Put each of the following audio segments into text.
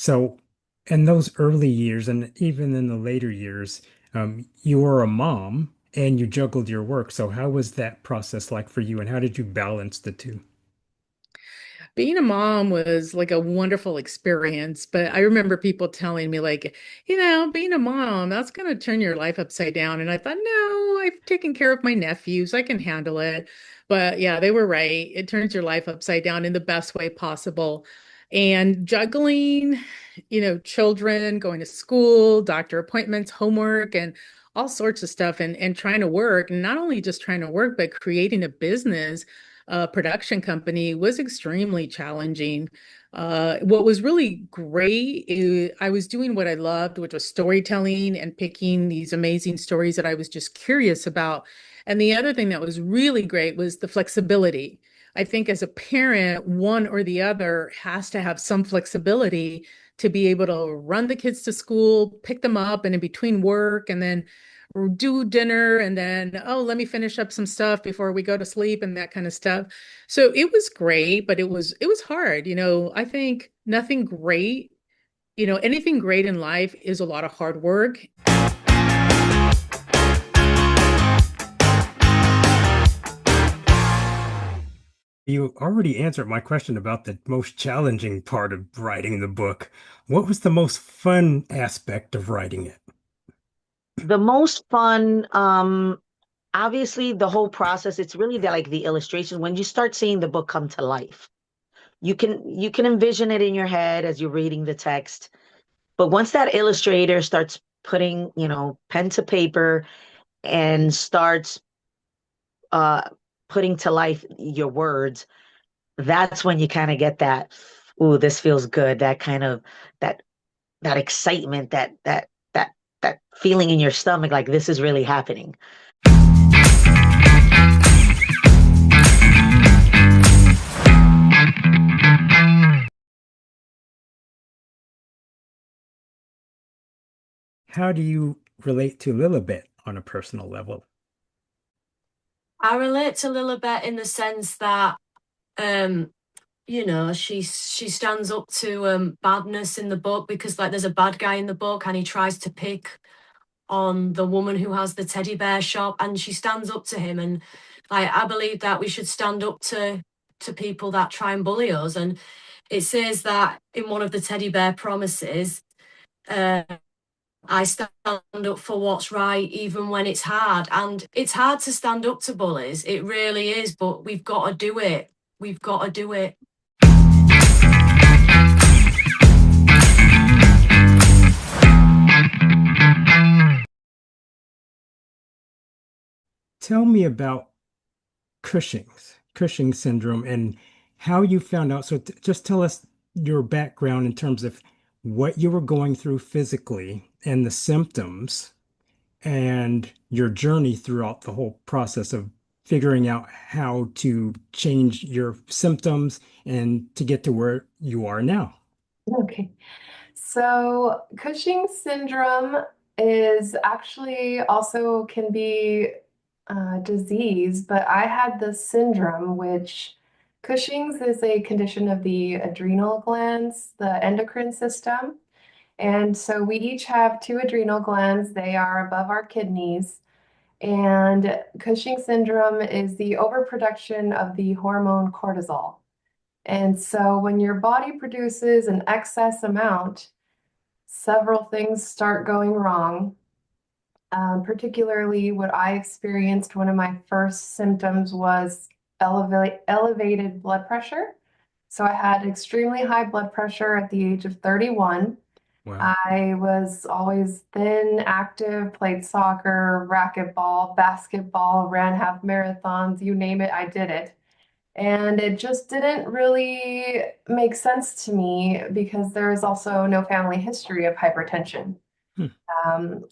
So, in those early years and even in the later years, you were a mom and you juggled your work. So, how was that process like for you, and how did you balance the two? Being a mom was like a wonderful experience, but I remember people telling me like, being a mom, that's going to turn your life upside down. And I thought, no, I've taken care of my nephews. I can handle it. But yeah, they were right. It turns your life upside down in the best way possible. And juggling, children, going to school, doctor appointments, homework, and all sorts of stuff, and trying to work, and not only just trying to work, but creating a business production company was extremely challenging. What was really great is I was doing what I loved, which was storytelling and picking these amazing stories that I was just curious about. And the other thing that was really great was the flexibility. I think as a parent, one or the other has to have some flexibility to be able to run the kids to school, pick them up, and in between work, and then do dinner, and then, oh, let me finish up some stuff before we go to sleep and that kind of stuff. So it was great, but it was hard. I think nothing great, anything great in life is a lot of hard work. You already answered my question about the most challenging part of writing the book. What was the most fun aspect of writing it? The most fun, obviously the whole process, it's really the illustration. When you start seeing the book come to life, you can envision it in your head as you're reading the text. But once that illustrator starts putting, pen to paper and starts uh putting to life your words, that's when you kind of get that, ooh, this feels good, that kind of that that excitement, that feeling in your stomach, like this is really happening. How do you relate to Lilibet on a personal level? I relate to Lilibet in the sense that um she stands up to badness in the book, because like there's a bad guy in the book and he tries to pick on the woman who has the teddy bear shop, and she stands up to him. And like I believe that we should stand up to people that try and bully us. And it says that in one of the teddy bear promises, uh, I stand up for what's right, even when it's hard. And it's hard to stand up to bullies. It really is, but we've got to do it. We've got to do it. Tell me about Cushing's syndrome, and how you found out. So just tell us your background in terms of what you were going through physically and the symptoms and your journey throughout the whole process of figuring out how to change your symptoms and to get to where you are now. Okay. So Cushing's syndrome is actually also can be a disease, but I had the syndrome, which Cushing's is a condition of the adrenal glands, the endocrine system. And so we each have two adrenal glands. They are above our kidneys. And Cushing syndrome is the overproduction of the hormone cortisol. And so when your body produces an excess amount, several things start going wrong. Particularly, what I experienced, one of my first symptoms was elevated blood pressure. So I had extremely high blood pressure at the age of 31. Wow. I was always thin, active, played soccer, racquetball, basketball, ran half marathons, you name it, I did it. And it just didn't really make sense to me because there is also no family history of hypertension. Hmm. Um,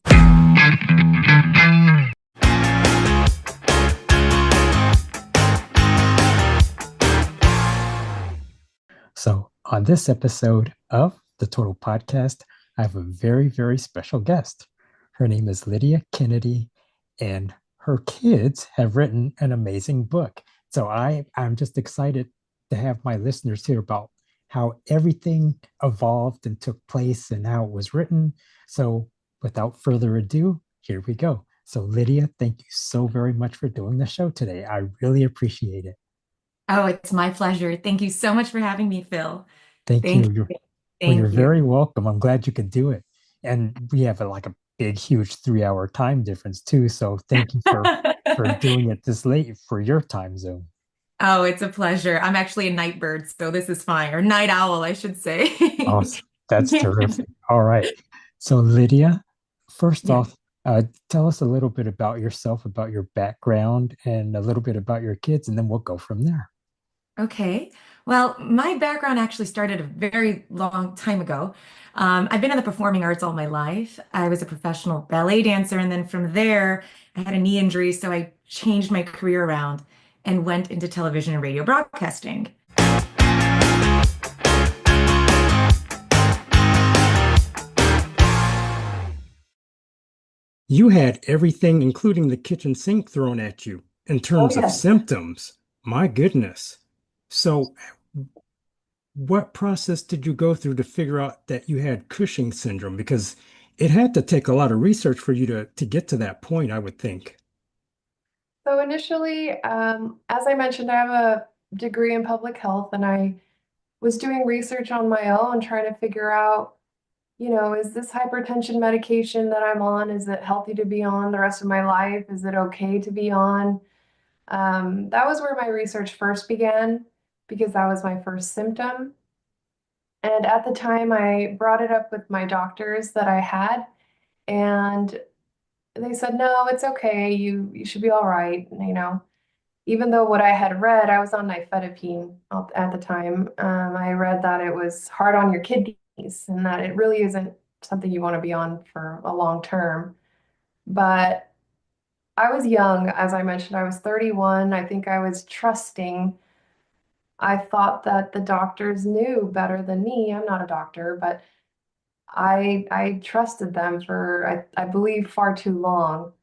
So, on this episode of the Total Podcast, I have a very, very special guest. Her name is Lydia Kennedy, and her kids have written an amazing book. So, I'm just excited to have my listeners hear about how everything evolved and took place and how it was written. So without further ado, here we go. So Lydia, thank you so very much for doing the show today. I really appreciate it. Oh, it's my pleasure. Thank you so much for having me, Phil. Thank Thank you. you. Well, you're Thank you. very welcome. I'm glad you could do it. And we have like a big, huge 3 hour time difference too. So thank you for doing it this late for your time zone. Oh, it's a pleasure. I'm actually a night bird, so this is fine. Or night owl, I should say. Awesome. That's terrific. All right. So Lydia, first Yeah. off, tell us a little bit about yourself, about your background, and a little bit about your kids, and then we'll go from there. Okay. Well, my background actually started a very long time ago. I've been in the performing arts all my life. I was a professional ballet dancer, and then from there, I had a knee injury, so I changed my career around and went into television and radio broadcasting. You had everything, including the kitchen sink, thrown at you in Oh, terms of yes. symptoms. My goodness. So, what process did you go through to figure out that you had Cushing syndrome? Because it had to take a lot of research for you to get to that point, I would think. So initially, as I mentioned, I have a degree in public health, and I was doing research on my own, trying to figure out, is this hypertension medication that I'm on, is it healthy to be on the rest of my life? Is it okay to be on? That was where my research first began because that was my first symptom. And at the time, I brought it up with my doctors that I had, and they said, no, it's okay. You should be all right. Even though what I had read, I was on nifedipine at the time. I read that it was hard on your kidneys and that it really isn't something you want to be on for a long term. But I was young, as I mentioned, I was 31. I think I was trusting. I thought that the doctors knew better than me. I'm not a doctor, but I trusted them for I believe far too long.